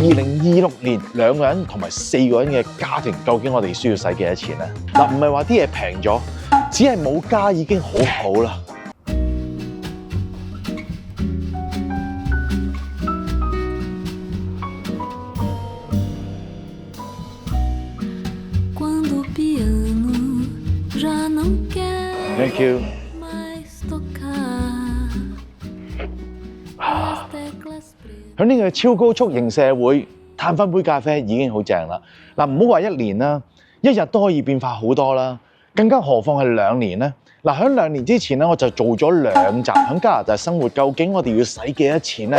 2026年2個人同埋4個人嘅家庭，究竟我哋需要使幾多錢呢？嗱，唔係話啲嘢平咗，只係冇加已經好好啦。Thank you。喺呢個超高速型社會，嘆翻杯咖啡已經好正啦。嗱，唔好話1年啦，1日都可以變化好多啦，更加何況係2年呢？嗱，喺2年之前咧，我就做咗2集喺加拿大生活，究竟我哋要使幾多錢呢？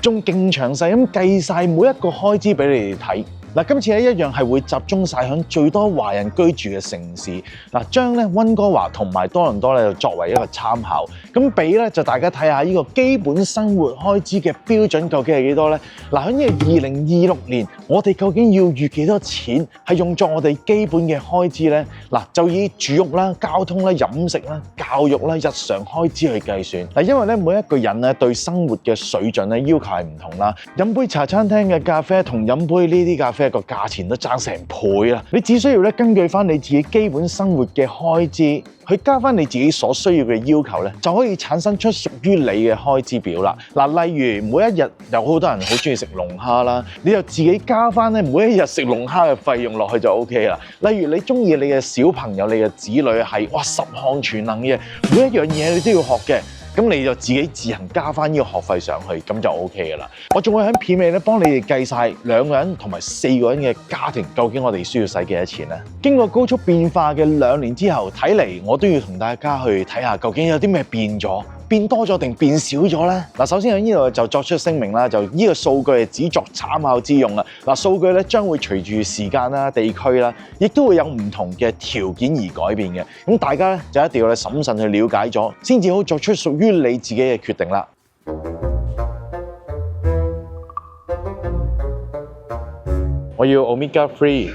仲勁詳細咁計晒每一個開支俾你哋睇。嗱，今次咧一樣係會集中晒喺最多華人居住嘅城市，嗱，將咧溫哥華同埋多倫多咧就作為一個參考，咁俾咧就大家睇下呢個基本生活開支嘅標準究竟係幾多咧？嗱，喺呢個2026年，我哋究竟要預幾多錢係用作我哋基本嘅開支咧？嗱，就以住屋啦、交通啦、飲食啦、教育啦、日常開支去計算。嗱，因為咧每一個人咧對生活嘅水準咧要求係唔同啦，飲杯茶餐廳嘅咖啡同飲杯呢啲咖啡個價錢都爭成倍啦！你只需要咧根據翻你自己基本生活嘅開支，去加翻你自己所需要嘅要求咧，就可以產生出屬於你嘅開支表啦。嗱，例如每一日有好多人好中意食龍蝦啦，你就自己加翻咧每一日食龍蝦嘅費用落去就 OK 啦。例如你中意你嘅小朋友、你嘅子女係哇10項全能嘅，每一樣嘢你都要學嘅。咁你就自己自行加翻呢個學費上去，咁就 OK 噶啦。我仲會喺片尾咧幫你哋計晒2個人同埋4個人嘅家庭，究竟我哋需要使幾多錢呢？經過高速變化嘅2年之後，睇嚟我都要同大家去睇下究竟有啲咩變咗。變多咗定變少咗呢？嗱，首先喺呢度就作出聲明啦，就呢個數據係只作參考之用啦。嗱，數據咧將會隨住時間啦、地區啦，亦都會有唔同嘅條件而改變嘅。咁大家咧就一定要審慎去了解咗，先至好作出屬於你自己嘅決定啦。我要 Omega Free。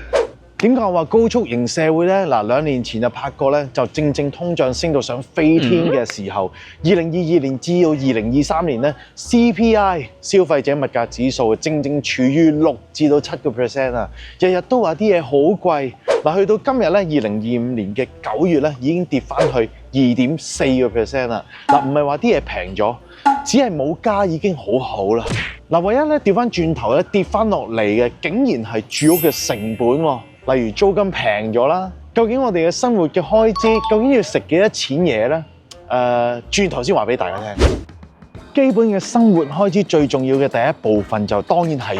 點解我話高速型社會呢？嗱，2年前就拍過咧，就正通脹升到上飛天嘅時候，2022年至到2023年咧 ，CPI 消費者物價指數正處於6至到7% 啊，日日都話啲嘢好貴。嗱，去到今日咧，2025年嘅9月咧，已經跌翻去2.4% 啦。嗱，唔係話啲嘢平咗，只係冇加已經好好啦。嗱，唯一咧調翻轉頭咧跌翻落嚟嘅，竟然係住屋嘅成本喎。例如租金平咗啦，究竟我哋嘅生活嘅開支究竟要食幾多錢嘢呢？轉頭先話俾大家聽。基本嘅生活開支最重要嘅第一部分就當然係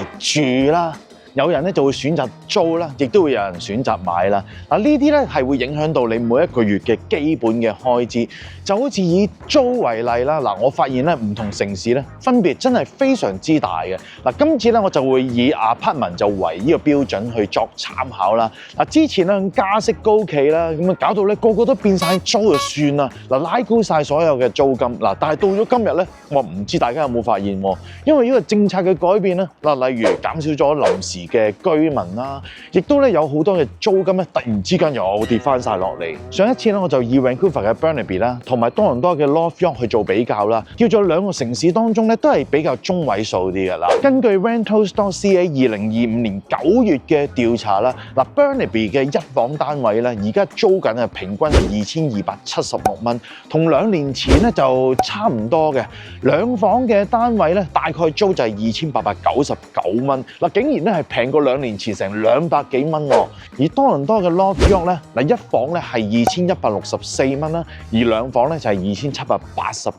住啦。有人咧就會選擇租啦，亦都會有人選擇買啦。嗱，呢啲咧係會影響到你每一個月嘅基本嘅開支。就好似以租為例啦，嗱，我發現咧唔同城市咧分別真係非常之大嘅。嗱，今次咧我就會以 apartment 就為呢個標準去作參考啦。嗱，之前咧加息高企啦，咁啊搞到咧個個都變晒租就算啦，嗱，拉高晒所有嘅租金。嗱，但係到咗今日咧，我唔知大家有冇發現喎？因為呢個政策嘅改變咧，嗱，例如減少咗臨時嘅居民啦，亦都咧有好多嘅租金咧，突然之間又跌翻晒落嚟。上一次咧，我就以 Vancouver 嘅 Burnaby 啦，同埋多倫多嘅 North York 去做比較啦，叫做2個城市當中咧都係比較中位數啲嘅啦。根據 Rentals.ca 2025年9月嘅調查啦，嗱 Burnaby 嘅1房單位咧，而家租緊平均係2276蚊，同2年前咧就差唔多嘅。2房嘅單位咧，大概租就係2899蚊，嗱，竟然咧係平過2年前成200幾蚊喎。而多倫多嘅 North York 咧，嗱1房咧係2164蚊啦，而2房咧就係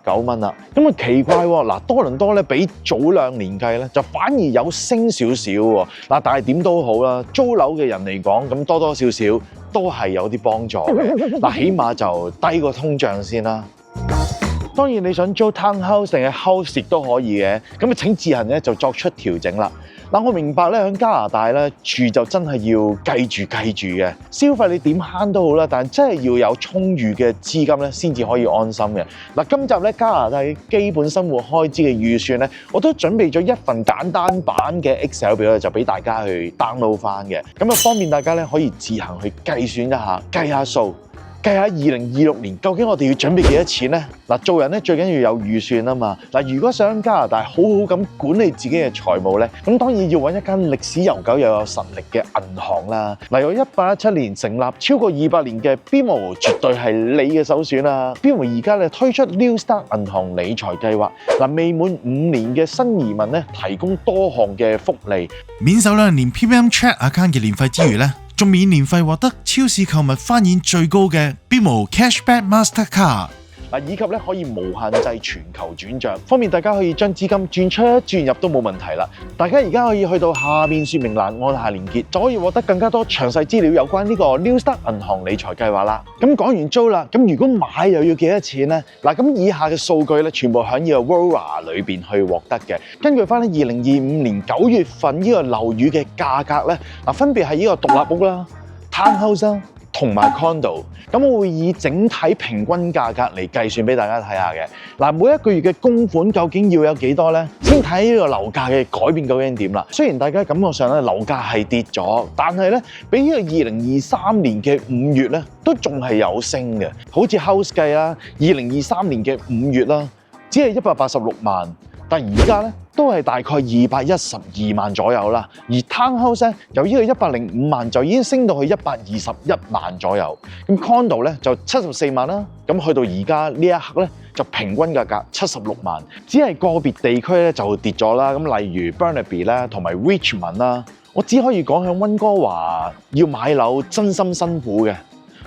2789蚊啦。咁啊奇怪喎，嗱多倫多咧比早2年計咧就反而有升少少喎。嗱，但係點都好啦，租樓嘅人嚟講，咁多多少少都係有啲幫助嘅。嗱，起碼就低過通脹先啦。當然你想租 townhouse 定係 house 亦都可以嘅，咁啊請自行咧就作出調整啦。嗱，我明白咧喺加拿大咧住就真係要計住嘅，消費你點慳都好啦，但係真係要有充裕嘅資金咧先至可以安心嘅。嗱，今集咧加拿大基本生活開支嘅預算咧，我都準備咗一份簡單版嘅 Excel 表咧，就俾大家去 download 翻嘅，咁啊方便大家咧可以自行去計算一下，計下數。計下2026年究竟我哋要準備幾多錢呢？嗱，做人咧最緊要有預算啊嘛。嗱，如果想加拿大好好咁管理自己嘅財務咧，咁當然要揾一間歷史悠久又有實力嘅銀行啦。例如1817年成立超過200年嘅 BMO 絕對係你嘅首選啦。BMO 而家咧推出 New Start 銀行理財計劃，嗱，未滿5年嘅新移民咧提供多項嘅福利，免首2年 Premium Check Account 嘅年費之餘咧，仲免年費獲得超市購物返現最高嘅 BMO Cashback Mastercard。嗱，以及咧可以無限制全球轉帳，方便大家可以將資金轉出轉入都冇問題啦。大家而家可以去到下面說明欄按下連結，就可以獲得更加多詳細資料有關呢個 New Start 銀行理財計劃啦。咁講完租啦，咁如果買又要幾多錢呢？嗱，咁以下嘅數據咧，全部喺呢個 Aurora 裏邊去獲得嘅。根據翻咧2025年9月份呢個樓宇嘅價格咧，嗱，分別係呢個獨立屋啦、townhouse 啦，同埋 condo， 咁我會以整體平均價格嚟計算俾大家睇下嘅。嗱，每一個月嘅供款究竟要有幾多呢？先睇呢個樓價嘅改變究竟點啦。雖然大家感覺上咧樓價係跌咗，但係咧比呢個2023年嘅5月咧都仲係有升嘅。好似 house 計啦，2023年嘅5月啦，只係186萬。但而家咧都係大概212萬左右啦，而 townhouse 咧由呢個105萬就已經升到去121萬左右，咁 condo 咧就74萬啦，咁去到而家呢一刻咧就平均價格76萬，只係個別地區咧就跌咗啦，咁例如 Burnaby 啦同埋 Richmond 啦，我只可以講響溫哥華要買樓真心辛苦嘅，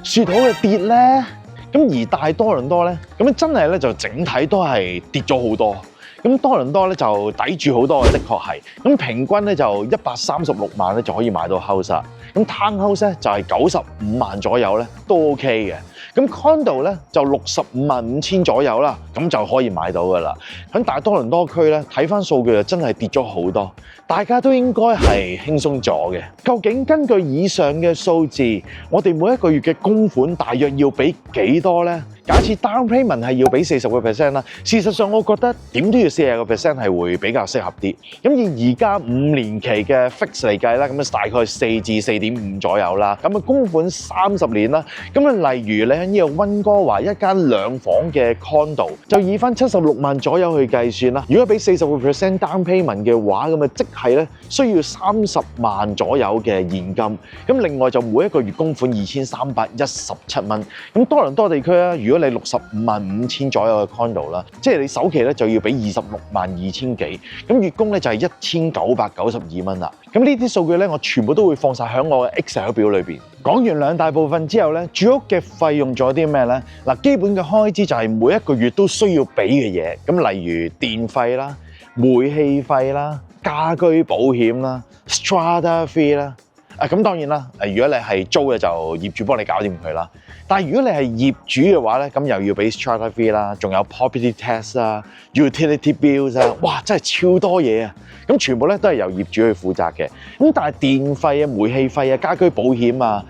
雪好嘅跌咧，咁而大多倫多咧咁真係咧就整體都係跌咗好多。咁多倫多咧就抵住好多嘅，的確係。咁平均咧就136萬咧就可以買到 house 啦。咁 townhouse 咧就係95萬左右咧都 OK 嘅。咁 condo 咧就65萬5千左右啦，咁就可以買到噶啦。喺大多倫多區咧睇翻數據就真係跌咗好多，大家都應該係輕鬆咗嘅。究竟根據以上嘅數字，我哋每一個月嘅供款大約要俾幾多呢？假設 down payment 係要俾40%啦，事實上我覺得點都要40%係會比較適合啲。咁以而家5年期嘅 fix 嚟計啦，咁大概4至4.5左右啦。咁供款30年啦。咁例如你喺呢個溫哥華一間2房嘅 condo， 就以翻76萬左右去計算啦。如果俾40% down payment 嘅話，咁即係咧需要30萬左右嘅現金。咁另外就每一個月供款2317蚊。咁多倫多地區啦，如果你65萬5千左右嘅 condo 啦，即係你首期咧就要俾26萬2千幾，咁月供咧就係1992蚊啦。咁呢啲數據咧，我全部都會放晒喺我嘅 Excel 表裏邊。講完兩大部分之後咧，住屋嘅費用仲有啲咩咧？嗱，基本嘅開支就係每一個月都需要俾嘅嘢，咁例如電費啦、煤氣費啦、家居保險啦、strata fee 啦。咁當然啦，如果你係租嘅就業主幫你搞掂佢啦。但係如果你係業主嘅話咧，咁又要俾 strata fee 啦，仲有 property tax 啦、utility bills 啊，哇，真係超多嘢啊！咁全部咧都係由業主去負責嘅。咁但係電費啊、煤氣費啊、家居保險啊、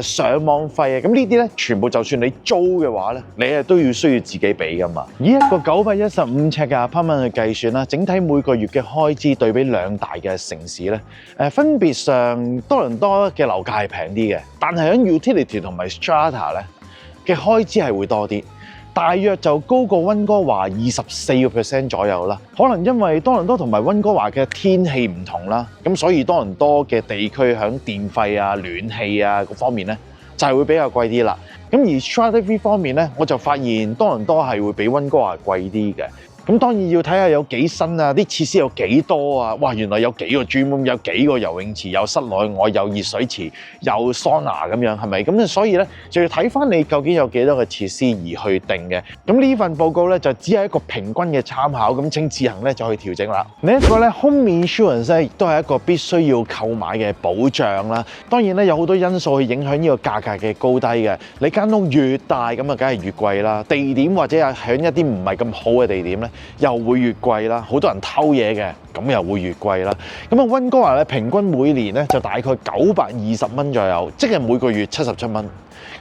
上網費啊，咁呢啲咧全部就算你租嘅話咧，你都要需要自己俾噶嘛。以一個915尺嘅 apartment 去計算啦，整體每個月嘅開支對比兩大嘅城市咧，分別上多倫多嘅樓價係平啲嘅，但係喺 utility 同埋 strata 咧嘅開支係會多啲。大約就高過溫哥華24% 左右啦。可能因為多倫多同埋溫哥華嘅天氣唔同啦，咁所以多倫多嘅地區響電費啊、暖氣啊嗰方面咧就係會比較貴啲啦。咁而 strata fee 方面咧，我就發現多倫多係會比溫哥華貴啲嘅。咁當然要睇下有幾新啊，啲設施有幾多啊？哇，原來有幾個 gym room，有幾個游泳池，有室內外，有熱水池，有桑拿咁樣，係咪？咁所以咧就要睇翻你究竟有幾多個設施而去定嘅。咁呢份報告咧就只係一個平均嘅參考，咁請自行咧就去調整啦。另一個咧 home insurance 咧亦都係一個必須要購買嘅保障啦。當然咧有好多因素去影響呢個價格嘅高低嘅。你間屋越大咁啊，梗係越貴啦。地點或者係喺一啲唔係咁好嘅地點咧，又會越貴啦，好多人偷嘢嘅，咁又會越貴啦。咁啊，溫哥華咧平均每年咧就大概920蚊左右，即係每個月77蚊。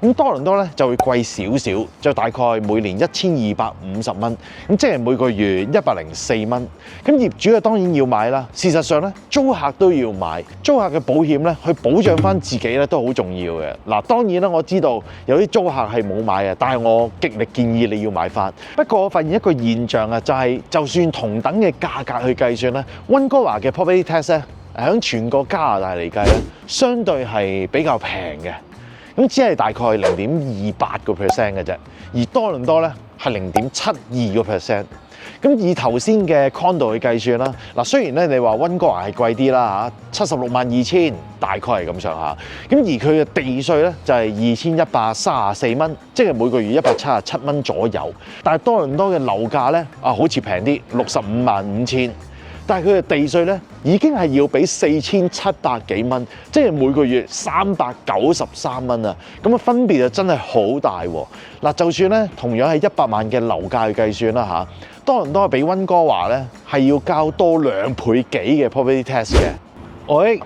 咁多倫多咧就會貴少少，就大概每年1250蚊，咁即係每個月104蚊。咁業主啊當然要買啦。事實上咧，租客都要買，租客嘅保險咧去保障翻自己咧都好重要嘅。嗱，當然啦，我知道有啲租客係冇買嘅，但係我極力建議你要買翻。不過我發現一個現象啊，就算同等嘅價格去計算咧，溫哥華嘅 property tax 咧喺全個加拿大嚟計咧，相對係比較平嘅。咁只係大概0.28%嘅啫，而多倫多咧係0.72%。咁以頭先嘅 condo 去計算啦，嗱雖然咧你話溫哥華係貴啲啦嚇，762000大概係咁上下。咁而佢嘅地稅咧就係2134蚊，即係每個月177蚊左右。但係多倫多嘅樓價咧好似平啲，655000。但係佢嘅地稅咧已經係要俾4700幾蚊，即係每個月393蚊啊！咁啊分別就真係好大喎。嗱，就算咧同樣係100萬嘅樓價去計算啦嚇，多倫多比溫哥華咧係要交多2倍幾嘅 property tax 嘅。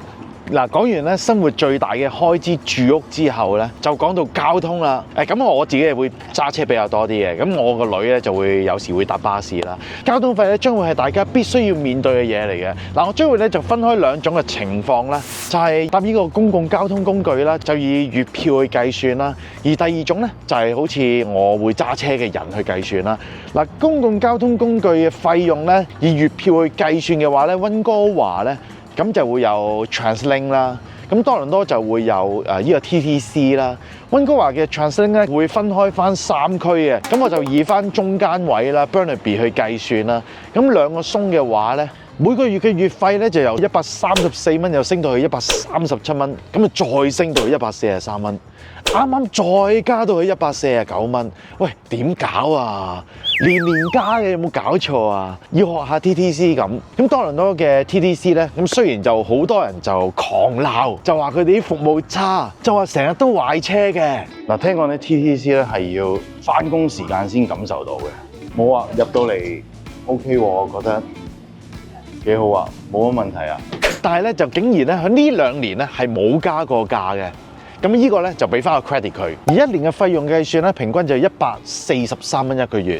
嗱，講完咧生活最大嘅開支住屋之後咧，就講到交通啦。咁我自己係會揸車比較多啲嘅，咁我個女咧就會有時會搭巴士啦。交通費咧將會係大家必須要面對嘅嘢嚟嘅。嗱，我將會咧就分開2種嘅情況啦，就係搭呢個公共交通工具啦，就以月票去計算啦。而第二種咧就係好似我會揸車嘅人去計算啦。嗱，公共交通工具嘅費用咧以月票去計算嘅話咧，溫哥華咧，咁就會有 TransLink 啦，咁多倫多就會有呢個 TTC 啦。溫哥華嘅 TransLink 咧會分開翻3區嘅，咁我就以翻中間位啦 Burnaby 去計算啦。咁2個鬆嘅話咧，每個月嘅月費咧就由134蚊又升到去137蚊，咁啊再升到去143蚊，啱啱再加到去149蚊。喂，點搞啊？年加嘅有冇搞錯啊？要學下 TTC 咁。咁多倫多嘅 TTC 咧，咁雖然就好多人就狂鬧，就話佢哋啲服務差，就話成日都壞車嘅。嗱，聽講咧 TTC 咧係要返工時間先感受到嘅。冇啊，入到嚟 OK 喎，我覺得幾好啊，冇乜問題啊。但係咧就竟然咧喺呢2年咧係冇加過價嘅。咁呢個咧就俾翻個 credit 佢，而1年嘅費用計算咧，平均就143蚊一個月。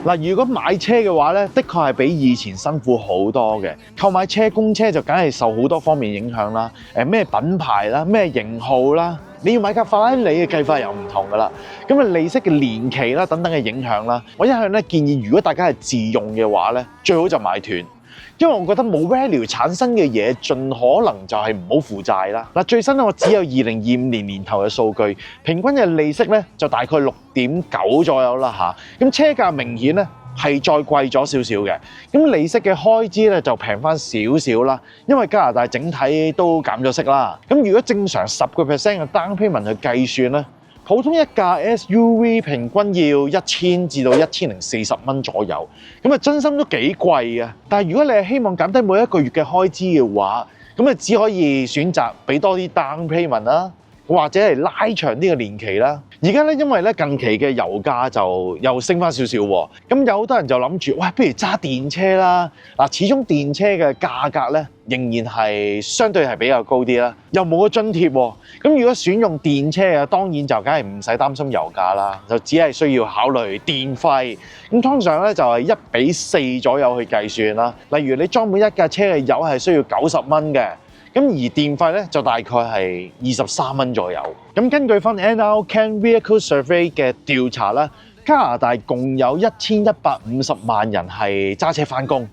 嗱，如果買車嘅話咧，的確係比以前辛苦好多嘅。購買車供車就梗係受好多方面影響啦。咩品牌啦，咩型號啦，你要買架法拉利嘅計法又唔同噶啦。咁啊，利息嘅年期啦，等等嘅影響啦。我一向咧建議，如果大家係自用嘅話咧，最好就買斷。因為我覺得冇 value 產生嘅嘢，盡可能就係唔好負債啦。嗱，最新咧我只有2025年年頭嘅數據，平均嘅利息咧就大概6.9左右啦嚇。咁車價明顯咧係再貴咗少少嘅。咁利息嘅開支咧就平翻少少啦，因為加拿大整體都減咗息啦。咁如果正常10% 嘅 down payment 去計算咧，普通一架 SUV 平均要1000至到1040蚊左右，咁啊真心都幾貴嘅。但係如果你係希望減低每一個月嘅開支嘅話，咁啊只可以選擇俾多啲 down payment 啦，或者係拉長啲嘅年期啦。而家咧因為咧近期嘅油價就又升翻少少喎，咁有好多人就諗住，喂，不如揸電車啦。嗱，始終電車嘅價格咧仍然係相對係比較高啲啦，又冇個津貼喎。咁如果選用電車啊，當然就梗係唔使擔心油價啦，就只係需要考慮電費。咁通常咧就係1:4左右去計算啦。例如你裝滿一架車嘅油係需要90蚊嘅。咁而電費咧就大概係23蚊左右。咁根據翻 NRCan Vehicle Survey 嘅調查啦，加拿大共有1150萬人係揸車返工。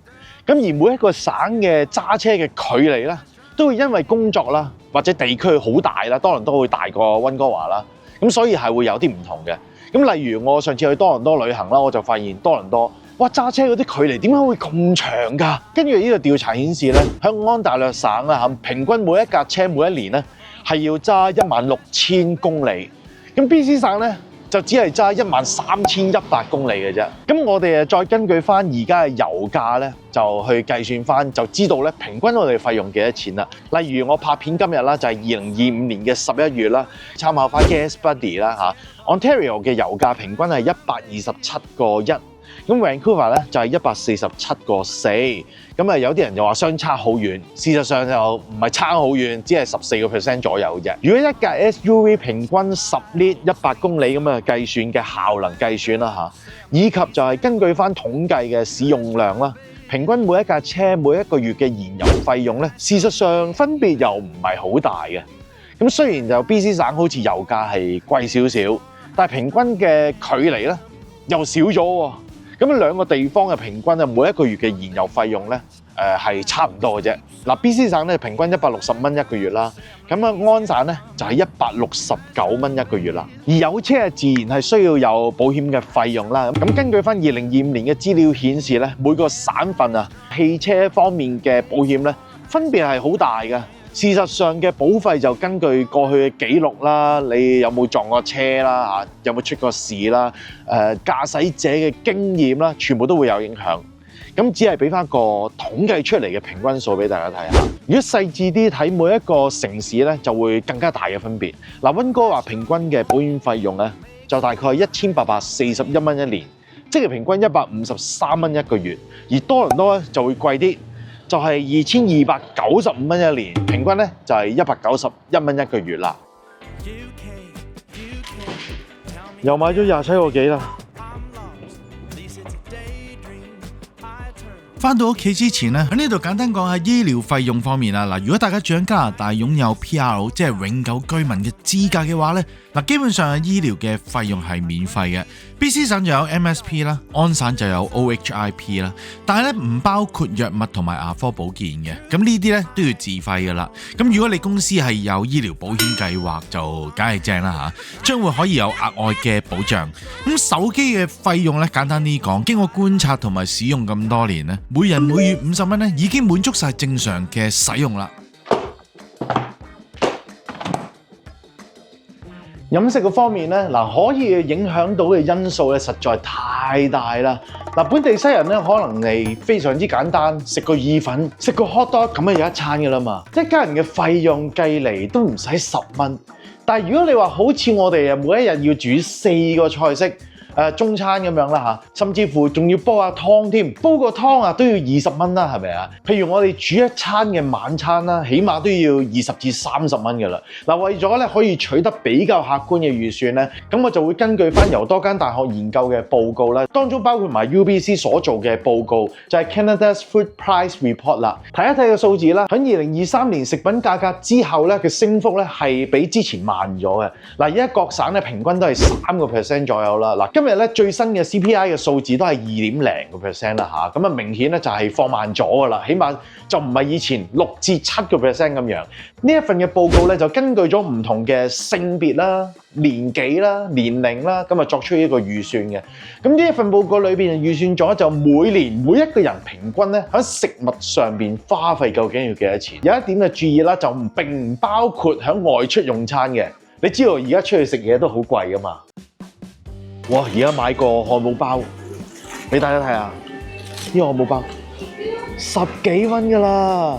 咁而每一個省嘅揸車嘅距離咧，都會因為工作啦或者地區好大啦，多倫多會大過溫哥華啦。咁所以係會有啲唔同嘅。咁例如我上次去多倫多旅行啦，我就發現多倫多，哇，揸車嗰啲距離點解會咁長㗎？根據呢個調查顯示咧，喺安大略省啦，平均每一架車每一年咧係要揸16000公里。咁 BC 省咧就只係揸13100公里嘅啫。咁我哋再根據翻而家嘅油價咧，就去計算翻，就知道咧平均我哋費用幾多錢啦。例如我拍片今日啦，就係2025年嘅11月啦，參考翻 Gas Buddy 啦嚇，Ontario 嘅油價平均係127.1。咁 Vancouver 咧就係147.4，咁有啲人就話相差好遠，事實上就唔係差好遠，只係14% 左右啫。如果一架 SUV 平均10 lit 100公里咁嘅計算嘅效能計算啦嚇，以及就係根據翻統計嘅使用量啦，平均每一架車每一個月嘅燃油費用咧，事實上分別又唔係好大嘅。咁雖然就 BC 省好似油價係貴少少，但係平均嘅距離咧又少咗喎。咁兩個地方嘅平均每一個月嘅燃油費用咧，係差唔多嘅啫。嗱，BC 省咧平均160蚊一個月啦，咁安省咧就係169蚊一個月啦。而有車自然係需要有保險嘅費用啦。咁根據翻2025年嘅資料顯示咧，每個省份汽車方面嘅保險咧分別係好大嘅。事實上嘅保費就根據過去嘅記錄啦，你有冇撞過車啦，有冇出過事啦，駕駛者嘅經驗啦，全部都會有影響。咁只係俾翻個統計出嚟嘅平均數俾大家睇下。如果細緻啲睇每一個城市咧，就會更加大嘅分別。嗱，溫哥華平均嘅保險費用咧就大概係1841蚊一年，即係平均153蚊一個月。而多倫多咧就會貴啲。就係2295蚊一年，平均咧就係191蚊一個月啦。又買咗27個幾啦。返到屋企之前咧，喺呢度簡單講下醫療費用方面啦。嗱，如果大家住喺加拿大擁有 PR 即係永久居民嘅資格嘅話咧，嗱，基本上醫療嘅費用係免費嘅。BC 省就有 MSP 啦，安省就有 OHIP 啦，但係咧唔包括藥物同埋牙科保健嘅。咁呢啲咧都要自費噶啦。咁如果你公司係有醫療保險計劃，就梗係正啦嚇，將會可以有額外嘅保障。咁手機嘅費用咧，簡單啲講，經過觀察同埋使用咁多年咧，每人每月50蚊咧已經滿足晒正常嘅使用啦。飲食嘅方面咧，可以影響到嘅因素咧，實在太大啦。本地西人咧，可能係非常之簡單，食個意粉，食個 hot dog 咁有一餐㗎啦嘛。一家人嘅費用計嚟都唔使10蚊。但係如果你話好似我哋每一日要煮4個菜式，中餐咁樣啦嚇，甚至乎仲要煲下湯添，煲個湯都要20蚊啦，係咪啊？譬如我哋煮一餐嘅晚餐啦，起碼都要20至30蚊㗎啦。為咗咧可以取得比較客觀嘅預算咧，咁我就會根據翻由多間大學研究嘅報告啦，當中包括埋 UBC 所做嘅報告，就係 Canada's Food Price Report 啦。睇一睇個數字啦，喺2023年食品價格之後咧嘅升幅咧係比之前慢咗嘅。而家各省咧平均都係3% 左右啦。今日咧最新嘅 CPI 嘅數字都係2.0% 啦嚇，咁明顯咧就係放慢咗㗎啦，起碼就唔係以前6至7% 咁樣。呢一份嘅報告咧就根據咗唔同嘅性別啦、年紀啦、年齡啦，咁作出一個預算嘅。咁呢一份報告裏邊預算咗就每年每一個人平均咧喺食物上邊花費究竟要幾多錢？有一點嘅注意啦，就並唔包括喺外出用餐嘅。你知道而家出去食嘢都好貴㗎嘛？哇！而家買個漢堡包，俾大家睇下，呢個漢堡包10幾蚊㗎啦。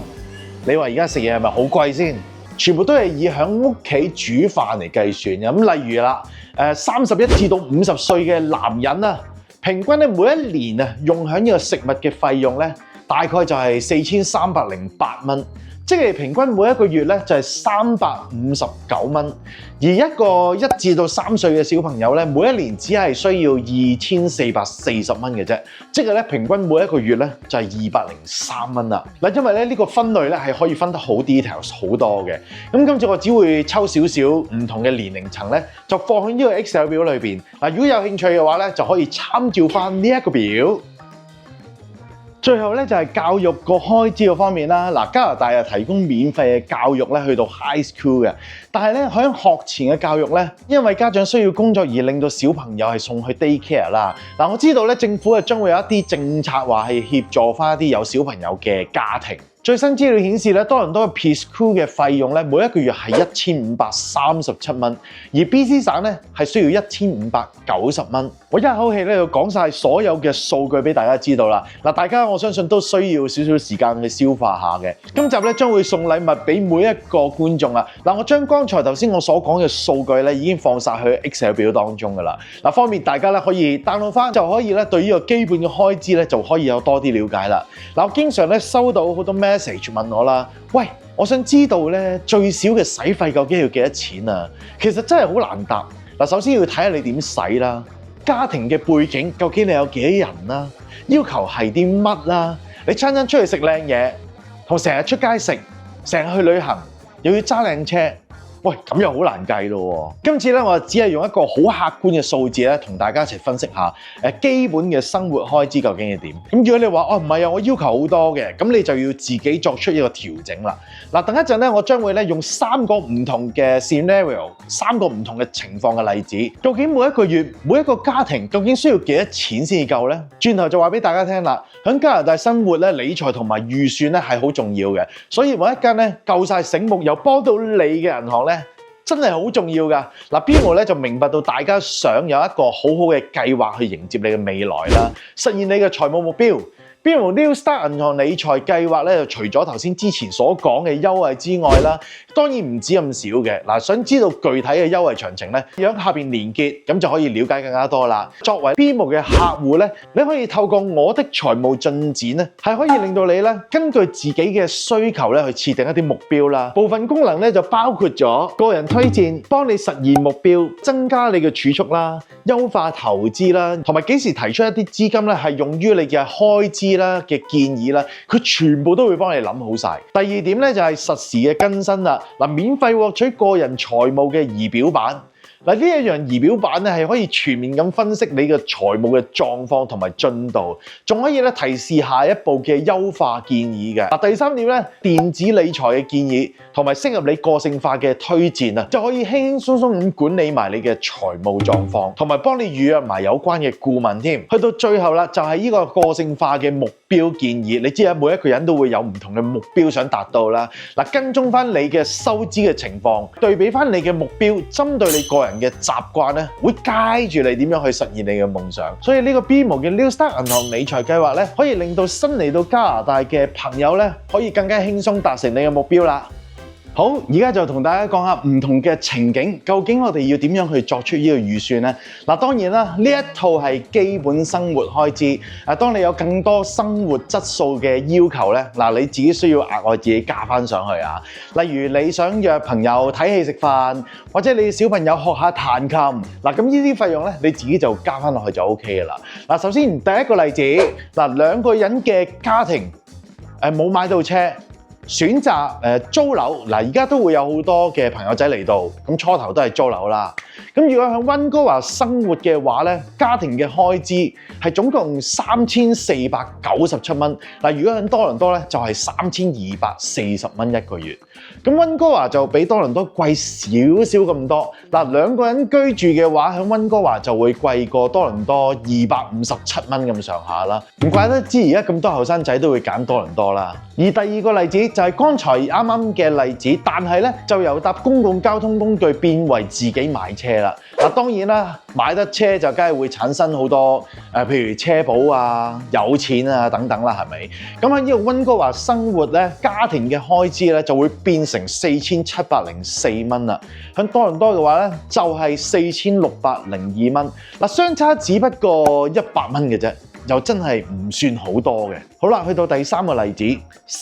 你話而家食嘢係咪好貴先？全部都係以喺屋企煮飯嚟計算嘅。咁例如啦，31至到50歲嘅男人啊，平均咧每一年用喺呢個食物嘅費用咧，大概就係4308蚊。即係平均每一個月咧就係359蚊，而一個1至到3歲嘅小朋友咧，每一年只係需要2440蚊嘅啫，即係咧平均每一個月咧就係203蚊啦。因為咧呢個分類咧係可以分得好 details 好多嘅，咁今次我只會抽少少唔同嘅年齡層咧，就放喺呢個 Excel 表裏邊。如果有興趣嘅話咧，就可以參照翻呢一個表。最後咧就係教育個開支嘅方面啦。加拿大提供免費嘅教育咧，去到 high school 嘅。但係咧喺學前嘅教育咧，因為家長需要工作而令到小朋友係送去 daycare 啦。我知道咧政府將會有一啲政策話係協助翻一啲有小朋友嘅家庭。最新資料顯示咧，多倫多嘅 Peace Crew 嘅費用咧，每一個月係1537蚊，而 BC 省咧係需要1590蚊。我一口氣咧就講晒所有嘅數據俾大家知道啦。嗱，大家我相信都需要少少時間去消化下嘅。今集咧將會送禮物俾每一個觀眾啊。嗱，我將剛才頭先我所講嘅數據咧已經放晒去 Excel 表當中噶啦。嗱，方便大家咧可以 download 翻，就可以咧對呢個基本嘅開支咧就可以有多啲了解啦。嗱，我經常咧收到好多message 問我啦，喂，我想知道咧最少嘅使費究竟要幾多錢啊？其實真係好難答。嗱，首先要睇下你點使啦，家庭嘅背景究竟你有幾多人啦，要求係啲乜啦？你餐餐出去食靚嘢，同成日出街食，成日去旅行，又要揸靚車。喂，咁又好難計咯喎！今次咧，我只係用一個好客觀嘅數字咧，同大家一齊分析下基本嘅生活開支究竟係點。咁如果你話唔係啊，我要求好多嘅，咁你就要自己作出一個調整啦。嗱，等一陣咧，我將會咧用3個唔同嘅 scenario，3個唔同嘅情況嘅例子，究竟每一個月每一個家庭究竟需要幾多錢先至夠呢？轉頭就話俾大家聽啦。喺加拿大生活咧，理財同埋預算咧係好重要嘅，所以揾一間咧夠晒醒目又幫到你嘅銀行咧，真係好重要㗎。嗱，BMO 咧就明白到大家想有一個好好嘅計劃去迎接你嘅未來啦，實現你嘅財務目標。BMO New Start 銀行理財計劃咧，就除咗頭先之前所講嘅優惠之外啦，當然唔止咁少嘅。嗱，想知道具體嘅優惠詳情咧，喺下邊連結，咁就可以了解更加多啦。作為 BMO 嘅客戶咧，你可以透過我的財務進展咧，係可以令到你咧根據自己嘅需求咧去設定一啲目標啦。部分功能咧就包括咗個人推薦，幫你實現目標，增加你嘅儲蓄啦，優化投資啦，同埋幾時提出一啲資金咧係用於你嘅開支嘅建議啦，佢全部都會幫你諗好晒。第二點咧就係實時嘅更新啦，免費獲取個人財務嘅儀表板。呢一樣儀表板咧係可以全面咁分析你嘅財務嘅狀況同埋進度，仲可以咧提示下一步嘅優化建議嘅。第三點咧，電子理財嘅建議同埋適合你個性化嘅推薦啊，就可以輕輕鬆鬆咁管理埋你嘅財務狀況，同埋幫你預約埋有關嘅顧問添。去到最後啦，就係呢個個性化嘅目標建議。你知啊，每一個人都會有唔同嘅目標想達到啦。跟蹤翻你嘅收支嘅情況，對比翻你嘅目標，針對你個人嘅習慣咧，會guide住你點樣去實現你嘅夢想。所以呢個 BMO 嘅 New Start 銀行理財計劃咧，可以令到新嚟到加拿大嘅朋友咧，可以更加輕鬆達成你嘅目標啦。好，而家就同大家講下唔同嘅情景，究竟我哋要點樣去作出呢個預算呢？當然啦，呢一套係基本生活開支。當你有更多生活質素嘅要求咧，你自己需要額外自己加翻上去啊。例如你想約朋友睇戲食飯，或者你小朋友學下彈琴，咁呢啲費用咧，你自己就加翻落去就 OK 㗎啦。首先第一個例子，兩個人嘅家庭冇買到車。選擇租樓，而家都會有好多嘅朋友仔嚟到，咁初頭都係租樓啦。咁如果喺溫哥華生活嘅話咧，家庭嘅開支係總共3497蚊。如果喺多倫多咧，就係3240蚊一個月。咁溫哥華就比多倫多貴少少咁多。兩個人居住嘅話，喺溫哥華就會貴過多倫多257蚊咁上下啦。唔怪得知而家咁多後生仔都會揀多倫多啦。而第二個例子就係剛才啱啱嘅例子，但係咧就由搭公共交通工具變為自己買車啦。當然啦，買得車就梗係會產生好多譬如車保啊、有錢啊等等啦，係咪？咁喺呢個溫哥華生活咧，家庭嘅開支咧就會變成4704蚊啦。喺多倫多嘅話咧，就係4602蚊。相差只不過100蚊嘅啫。又真係唔算好多嘅。好啦，去到第三個例子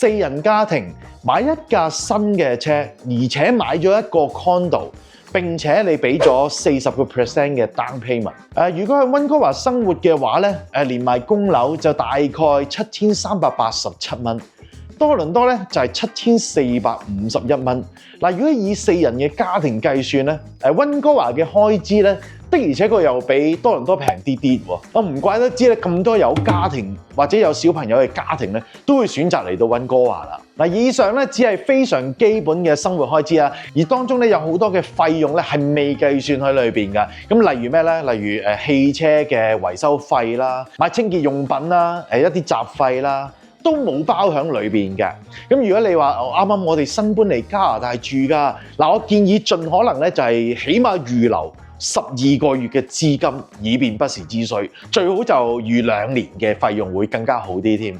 ，4人家庭買一架新嘅車，而且買咗一個 condo， 並且你俾咗40% 嘅 down payment。如果喺溫哥華生活嘅話咧，連埋供樓就大概7387蚊。多倫多咧就係7451蚊。如果以4人嘅家庭計算咧，溫哥華嘅開支咧，的而且確又比多倫多平啲啲喎。我唔怪得知咧，咁多有家庭或者有小朋友嘅家庭咧，都會選擇嚟到溫哥華啦。以上咧只係非常基本嘅生活開支啊，而當中咧有好多嘅費用咧係未計算喺裏邊㗎。咁例如咩咧？例如汽車嘅維修費啦，買清潔用品啦，一啲雜費啦。都冇包喺裏邊嘅。咁如果你話啱啱我哋新搬嚟加拿大住㗎，嗱，我建議盡可能咧就係起碼預留12個月嘅資金，以便不時之需。最好就預2年嘅費用會更加好啲添。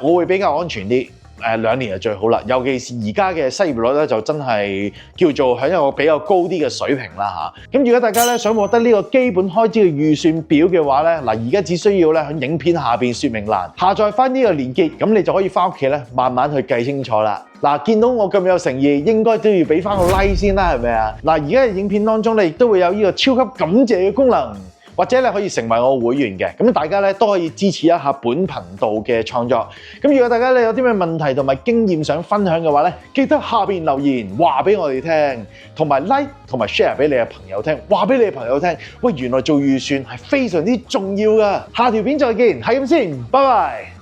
我會比較安全啲。2年就最好啦，尤其是而家嘅失業率咧，就真係叫做喺一個比較高啲嘅水平啦嚇。咁如果大家咧想獲得呢個基本開支嘅預算表嘅話咧，嗱，而家只需要咧喺影片下邊說明欄下載翻呢個連結，咁你就可以翻屋企咧慢慢去計清楚啦。嗱，見到我咁有誠意，應該都要俾翻個 like 先啦，係咪啊？嗱，而家嘅影片當中咧亦都會有呢個超級感謝嘅功能。或者你可以成為我會員嘅，咁大家咧都可以支持一下本頻道嘅創作。咁如果大家咧有啲咩問題同埋經驗想分享嘅話咧，記得下邊留言話俾我哋聽，同埋 like 同埋 share 俾你嘅朋友聽，話俾你嘅朋友聽。喂，原來做預算係非常之重要㗎。下條片再見，係咁先，拜拜。